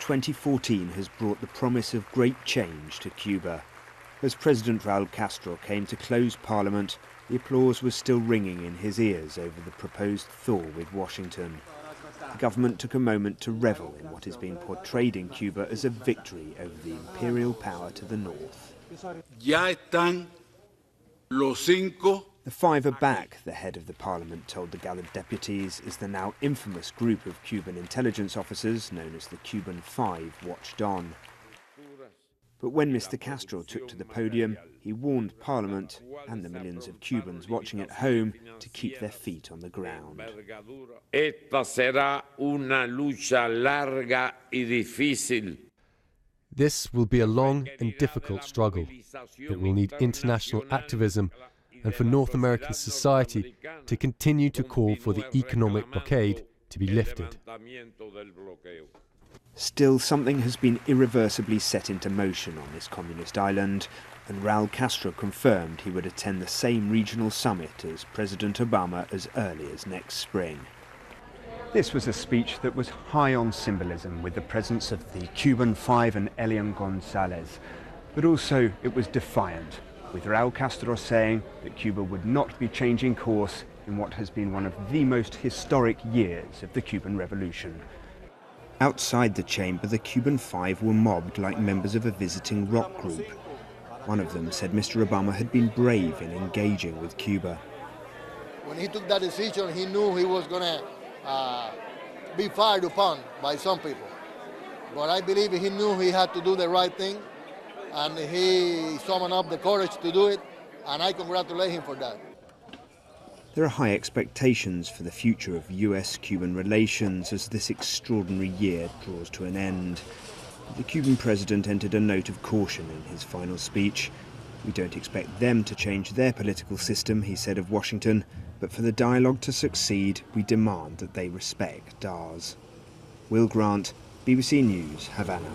2014 has brought the promise of great change to Cuba. As President Raul Castro came to close Parliament, the applause was still ringing in his ears over the proposed thaw with Washington. The government took a moment to revel in what is being portrayed in Cuba as a victory over the imperial power to the north. Ya están los cinco. The five are back, the head of the parliament told the gathered deputies, as the now infamous group of Cuban intelligence officers, known as the Cuban Five, watched on. But when Mr. Castro took to the podium, he warned Parliament and the millions of Cubans watching at home to keep their feet on the ground. Esta será una lucha larga y difícil. This will be a long and difficult struggle. It will need international activism and for North American society to continue to call for the economic blockade to be lifted. Still, something has been irreversibly set into motion on this communist island, and Raul Castro confirmed he would attend the same regional summit as President Obama as early as next spring. This was a speech that was high on symbolism, with the presence of the Cuban Five and Elian Gonzalez, but also it was defiant, with Raul Castro saying that Cuba would not be changing course in what has been one of the most historic years of the Cuban Revolution. Outside the chamber, the Cuban Five were mobbed like members of a visiting rock group. One of them said Mr. Obama had been brave in engaging with Cuba. When he took that decision, he knew he was going to be fired upon by some people. But I believe he knew he had to do the right thing, and he summoned up the courage to do it, and I congratulate him for that. There are high expectations for the future of US-Cuban relations as this extraordinary year draws to an end. But the Cuban president entered a note of caution in his final speech. We don't expect them to change their political system, he said of Washington, but for the dialogue to succeed, we demand that they respect ours. Will Grant, BBC News, Havana.